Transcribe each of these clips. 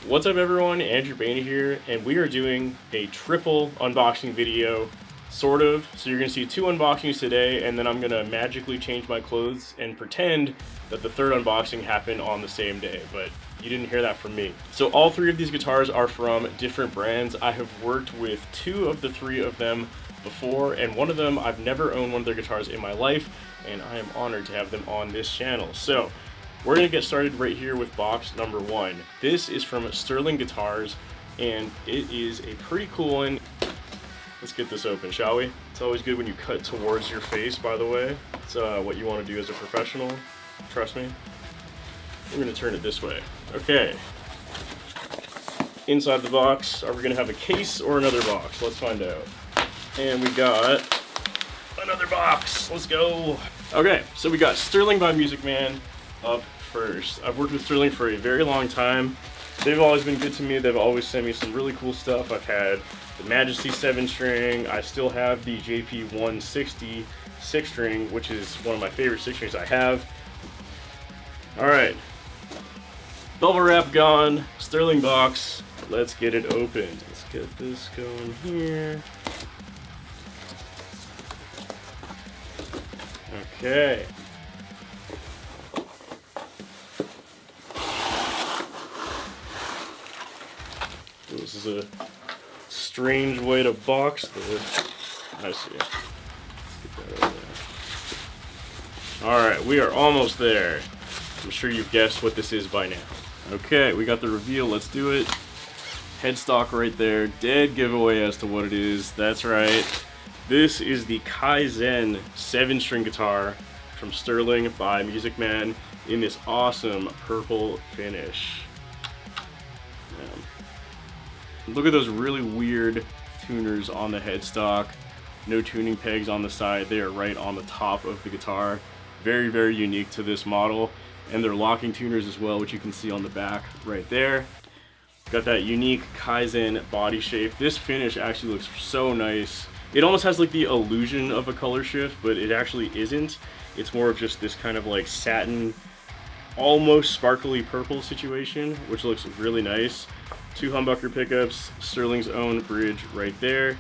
What's up everyone, Andrew Baena here, and we are doing a triple unboxing video, sort of. So you're going to see two unboxings today, and then I'm going to magically change my clothes and pretend that the third unboxing happened on the same day, but you didn't hear that from me. So all three of these guitars are from different brands. I have worked with two of the three of them before, and one of them, I've never owned one of their guitars in my life, and I am honored to have them on this channel. So we're going to get started right here with box number one. This is from Sterling Guitars, and it is a pretty cool one. Let's get this open, shall we? It's always good when you cut towards your face, by the way. It's what you want to do as a professional. Trust me. We're going to turn it this way. Okay. Inside the box, are we going to have a case or another box? Let's find out. And we got another box. Let's go. Okay, so we got Sterling by Music Man up first. I've worked with Sterling for a very long time. They've always been good to me. They've always sent me some really cool stuff. I've had the Majesty 7-string. I still have the JP 160 6-string, which is one of my favorite 6-strings I have. All right, bubble wrap gone, Sterling box. Let's get it opened. Let's get this going here. Okay. This is a strange way to box this. I see. Let's get that over there. Alright, we are almost there. I'm sure you've guessed what this is by now. Okay, we got the reveal. Let's do it. Headstock right there. Dead giveaway as to what it is. That's right. This is the Kaizen 7-string guitar from Sterling by Music Man in this awesome purple finish. Look at those really weird tuners on the headstock. No tuning pegs on the side. They are right on the top of the guitar. Very, very unique to this model. And they're locking tuners as well, which you can see on the back right there. Got that unique Kaizen body shape. This finish actually looks so nice. It almost has like the illusion of a color shift, but it actually isn't. It's more of just this kind of like satin, almost sparkly purple situation, which looks really nice. Two humbucker pickups, Sterling's own bridge right there.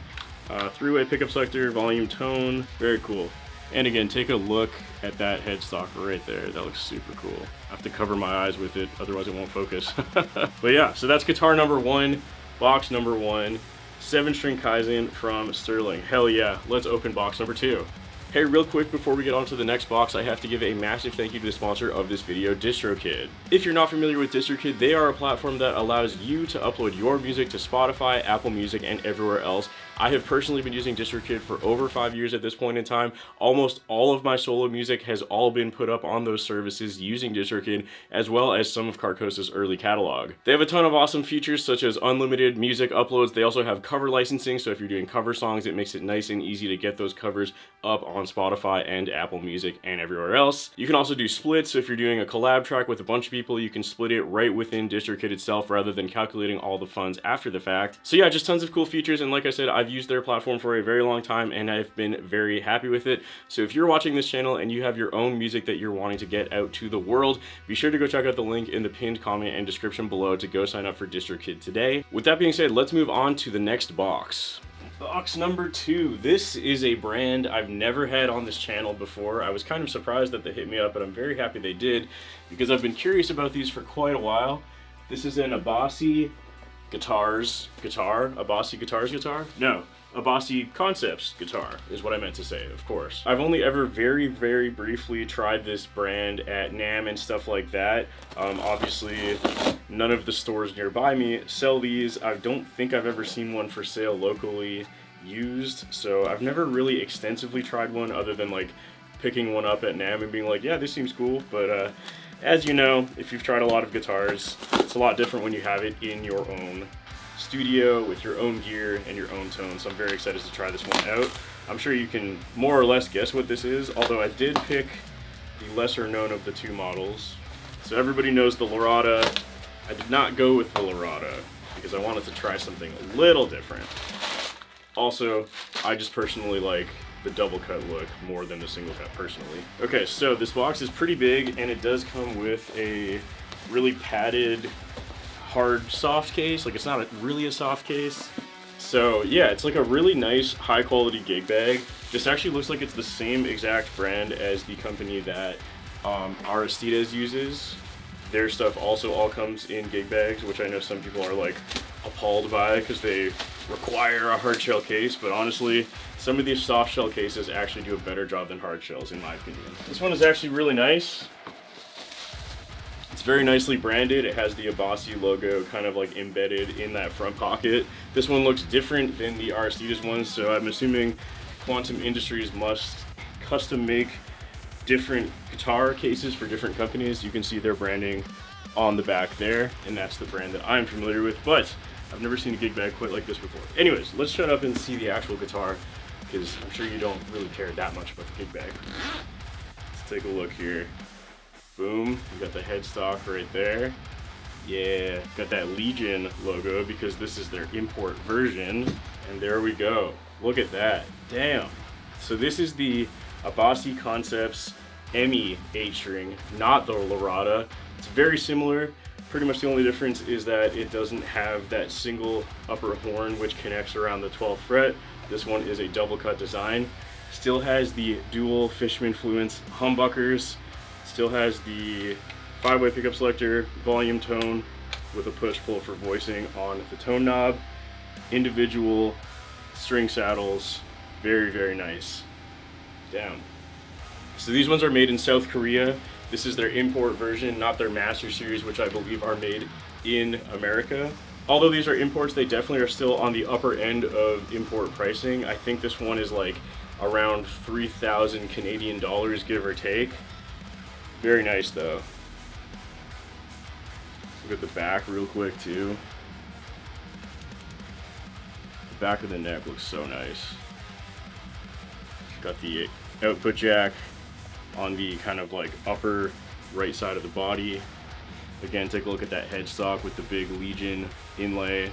Three-way pickup selector, volume, tone, very cool. And again, take a look at that headstock right there. That looks super cool. I have to cover my eyes with it, otherwise it won't focus. But yeah, so that's guitar number one, box number one, 7-string Kaizen from Sterling. Hell yeah, let's open box number two. Hey, real quick before we get on to the next box, I have to give a massive thank you to the sponsor of this video, DistroKid. If you're not familiar with DistroKid, they are a platform that allows you to upload your music to Spotify, Apple Music, and everywhere else. I have personally been using DistroKid for over 5 years at this point in time. Almost all of my solo music has all been put up on those services using DistroKid, as well as some of Carcosa's early catalog. They have a ton of awesome features such as unlimited music uploads. They also have cover licensing, so if you're doing cover songs, it makes it nice and easy to get those covers up on Spotify and Apple Music and everywhere else. You can also do splits, so if you're doing a collab track with a bunch of people, you can split it right within DistroKid itself rather than calculating all the funds after the fact. So yeah, just tons of cool features, and like I said, I've used their platform for a very long time and I've been very happy with it. So if you're watching this channel and you have your own music that you're wanting to get out to the world, be sure to go check out the link in the pinned comment and description below to go sign up for DistroKid today. With that being said, let's move on to the next box. Box number two. This is a brand I've never had on this channel before. I was kind of surprised that they hit me up, but I'm very happy they did because I've been curious about these for quite a while. This is an Abasi Guitars guitar. Abasi Guitars guitar? No. Abasi Concepts guitar is what I meant to say, of course. I've only ever very, very briefly tried this brand at NAMM and stuff like that. Obviously, none of the stores nearby me sell these. I don't think I've ever seen one for sale locally used, so I've never really extensively tried one other than like picking one up at NAMM and being like, yeah, this seems cool. But as you know, if you've tried a lot of guitars, it's a lot different when you have it in your own studio with your own gear and your own tone, so I'm very excited to try this one out. I'm sure you can more or less guess what this is, although I did pick the lesser known of the two models. So everybody knows the Lorada. I did not go with the Lorada because I wanted to try something a little different. Also, I just personally like the double cut look more than the single cut personally. Okay, so this box is pretty big and it does come with a really padded hard soft case, like it's not really a soft case. So yeah, it's like a really nice high quality gig bag. This actually looks like it's the same exact brand as the company that Aristides uses. Their stuff also all comes in gig bags, which I know some people are like appalled by because they require a hard shell case, but honestly, some of these soft shell cases actually do a better job than hard shells in my opinion. This one is actually really nice. It's very nicely branded. It has the Abasi logo kind of like embedded in that front pocket. This one looks different than the Aristides ones, so I'm assuming Quantum Industries must custom make different guitar cases for different companies. You can see their branding on the back there, and that's the brand that I'm familiar with, but I've never seen a gig bag quite like this before. Anyways, let's shut up and see the actual guitar, because I'm sure you don't really care that much about the gig bag. Let's take a look here. Boom, you got the headstock right there. Yeah, got that Legion logo because this is their import version. And there we go. Look at that. Damn. So this is the Abasi Concepts ME 8-string, not the Lorada. It's very similar. Pretty much the only difference is that it doesn't have that single upper horn which connects around the 12th fret. This one is a double cut design. Still has the dual Fishman Fluence humbuckers. Still has the 5-way pickup selector, volume tone with a push-pull for voicing on the tone knob. Individual string saddles, very, very nice. Damn. So these ones are made in South Korea. This is their import version, not their Master Series, which I believe are made in America. Although these are imports, they definitely are still on the upper end of import pricing. I think this one is like around 3,000 Canadian dollars, give or take. Very nice though. Look at the back real quick too. The back of the neck looks so nice. Got the output jack on the kind of like upper right side of the body. Again, take a look at that headstock with the big Legion inlay.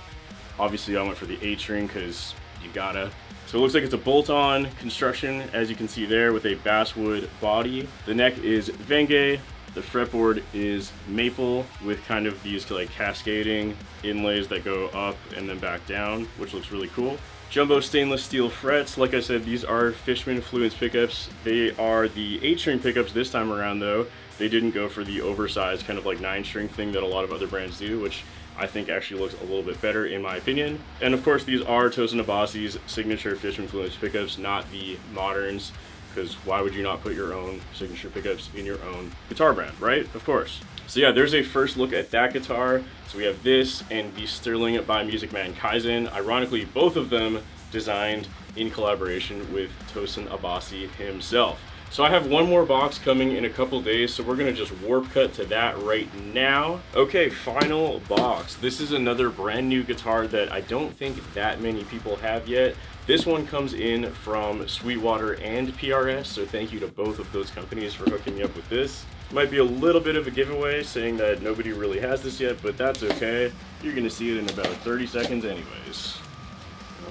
Obviously I went for the 8-string because you gotta. So it looks like it's a bolt-on construction, as you can see there, with a basswood body. The neck is Venge. The fretboard is maple with kind of these like cascading inlays that go up and then back down, which looks really cool. Jumbo stainless steel frets. Like I said, these are Fishman Fluence pickups. They are the 8-string pickups this time around though. They didn't go for the oversized kind of like 9-string thing that a lot of other brands do, which I think actually looks a little bit better in my opinion. And of course these are Tosin Abasi's signature Fishman Fluence pickups, not the moderns, because why would you not put your own signature pickups in your own guitar brand, right? Of course. So yeah, there's a first look at that guitar. So we have this and the Sterling by Music Man Kaizen. Ironically, both of them designed in collaboration with Tosin Abasi himself. So I have one more box coming in a couple days, so we're gonna just warp cut to that right now. Okay, final box. This is another brand new guitar that I don't think that many people have yet. This one comes in from Sweetwater and PRS, so thank you to both of those companies for hooking me up with this. Might be a little bit of a giveaway saying that nobody really has this yet, but that's okay. You're gonna see it in about 30 seconds anyways.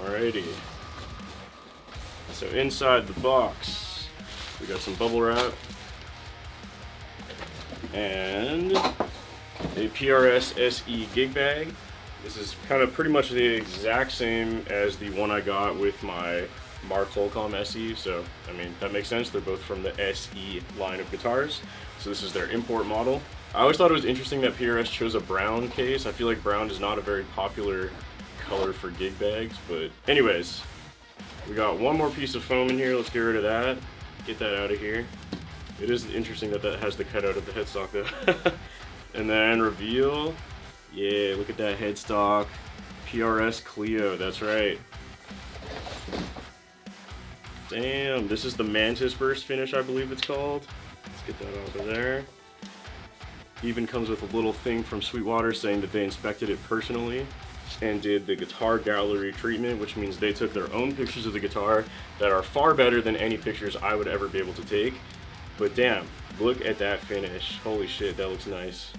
Alrighty. So inside the box, we got some bubble wrap and a PRS SE gig bag. This is kind of pretty much the exact same as the one I got with my Mark Holcomb SE, so I mean that makes sense. They're both from the SE line of guitars. So this is their import model. I always thought it was interesting that PRS chose a brown case. I feel like brown is not a very popular color for gig bags, but anyways, we got one more piece of foam in here. Let's get rid of that. Get that out of here. It is interesting that that has the cutout of the headstock though. And then reveal. Yeah, look at that headstock. PRS Clio, that's right. Damn, this is the Mantis Burst finish, I believe it's called. Let's get that over there. Even comes with a little thing from Sweetwater saying that they inspected it personally and did the guitar gallery treatment, which means they took their own pictures of the guitar that are far better than any pictures I would ever be able to take. But damn, look at that finish. Holy shit, that looks nice.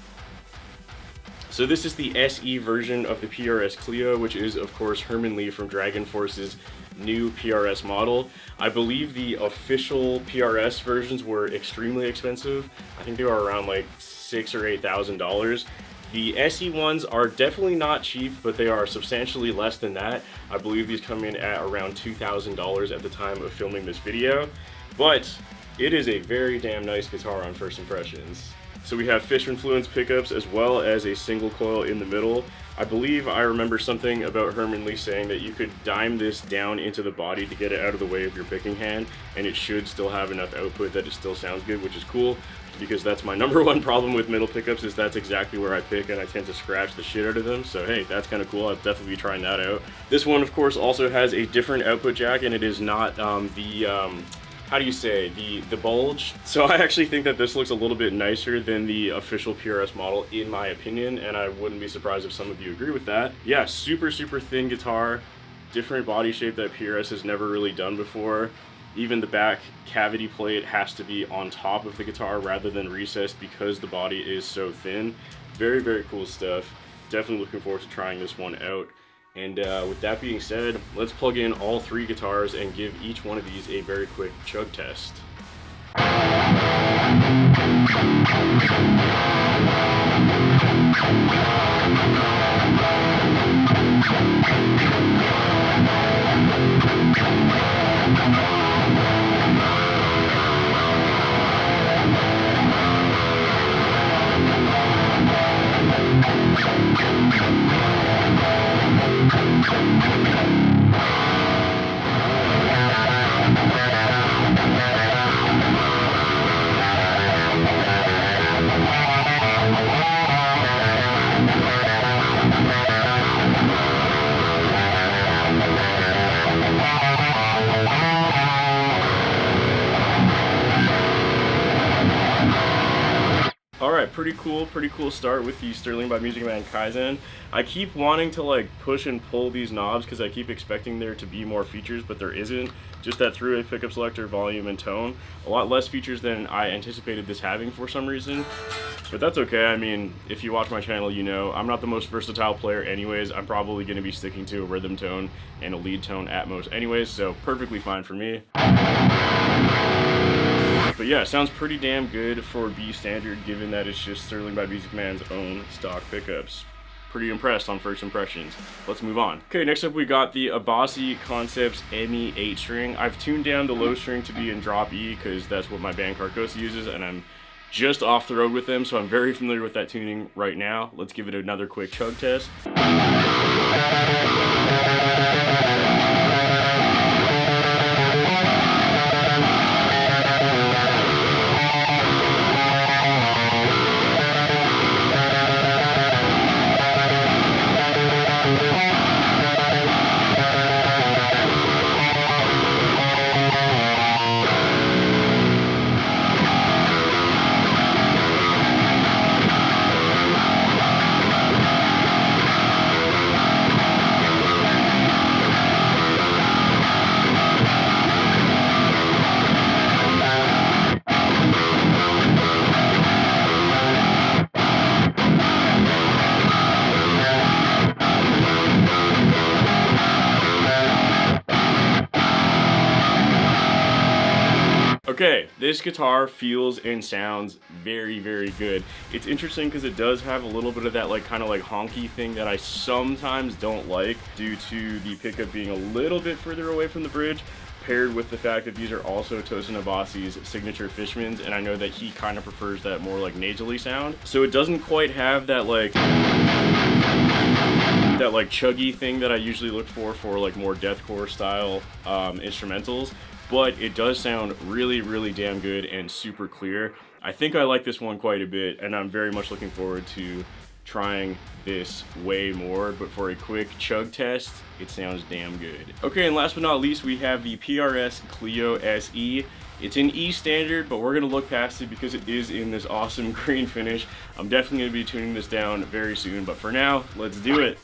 So this is the SE version of the PRS Clio, which is of course Herman Lee from Dragon Force's new PRS model. I believe the official PRS versions were extremely expensive. I think they were around like $6,000 or $8,000. The SE ones are definitely not cheap, but they are substantially less than that. I believe these come in at around $2,000 at the time of filming this video, but it is a very damn nice guitar on first impressions. So we have fish influence pickups as well as a single coil in the middle. I believe I remember something about Herman Lee saying that you could dime this down into the body to get it out of the way of your picking hand, and it should still have enough output that it still sounds good, which is cool, because that's my number one problem with middle pickups, is that's exactly where I pick and I tend to scratch the shit out of them. So hey, that's kind of cool. I'll definitely be trying that out. This one, of course, also has a different output jack, and it is not how do you say, the bulge. So I actually think that this looks a little bit nicer than the official PRS model, in my opinion, and I wouldn't be surprised if some of you agree with that. Yeah, super thin guitar, different body shape that PRS has never really done before. Even the back cavity plate has to be on top of the guitar rather than recessed because the body is so thin. Very cool stuff. Definitely looking forward to trying this one out. And with that being said, let's plug in all three guitars and give each one of these a very quick chug test. Alright, pretty cool start with the Sterling by Music Man Kaizen. I keep wanting to like push and pull these knobs because I keep expecting there to be more features, but there isn't. Just that through-way pickup selector, volume, and tone. A lot less features than I anticipated this having for some reason. But that's okay. I mean, if you watch my channel, you know I'm not the most versatile player anyways. I'm probably going to be sticking to a rhythm tone and a lead tone at most anyways, so perfectly fine for me. But yeah, it sounds pretty damn good for B standard, given that it's just Sterling by Music Man's own stock pickups. Pretty impressed on first impressions. Let's move on. Okay, next up we got the Abasi Concepts ME 8-string. I've tuned down the low string to be in drop E because that's what my band Carcosa uses, and I'm just off the road with them, so I'm very familiar with that tuning right now. Let's give it another quick chug test. Okay, this guitar feels and sounds very good. It's interesting because it does have a little bit of that like kind of like honky thing that I sometimes don't like due to the pickup being a little bit further away from the bridge, paired with the fact that these are also Tosin Abasi's signature Fishmans, and I know that he kind of prefers that more like nasally sound. So it doesn't quite have that like chuggy thing that I usually look for like more deathcore style instrumentals. But it does sound really damn good and super clear. I think I like this one quite a bit, and I'm very much looking forward to trying this way more, but for a quick chug test, it sounds damn good. Okay, and last but not least, we have the PRS Clio SE. It's in E standard, but we're gonna look past it because it is in this awesome green finish. I'm definitely gonna be tuning this down very soon, but for now, let's do it.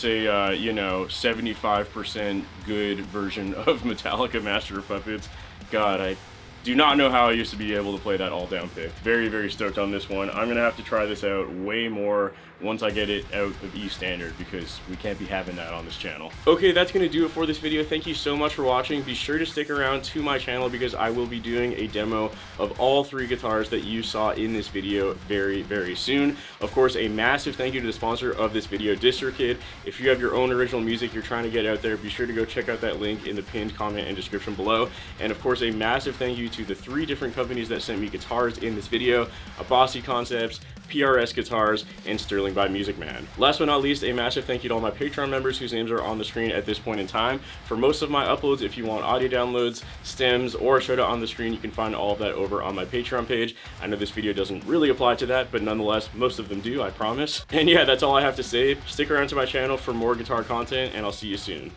it's a, you know, 75% good version of Metallica Master of Puppets. God, I do not know how I used to be able to play that all down pick. Very, very stoked on this one. I'm gonna have to try this out way more once I get it out of E standard, because we can't be having that on this channel. Okay, that's gonna do it for this video. Thank you so much for watching. Be sure to stick around to my channel because I will be doing a demo of all 3 guitars that you saw in this video very, very soon. Of course, a massive thank you to the sponsor of this video, DistroKid. If you have your own original music you're trying to get out there, be sure to go check out that link in the pinned comment and description below. And of course, a massive thank you to the 3 different companies that sent me guitars in this video: Abasi Concepts, PRS Guitars, and Sterling by Music Man. Last but not least, a massive thank you to all my Patreon members whose names are on the screen at this point in time. For most of my uploads, if you want audio downloads, stems, or a shout out on the screen, you can find all of that over on my Patreon page. I know this video doesn't really apply to that, but nonetheless, most of them do, I promise. And yeah, that's all I have to say. Stick around to my channel for more guitar content, and I'll see you soon.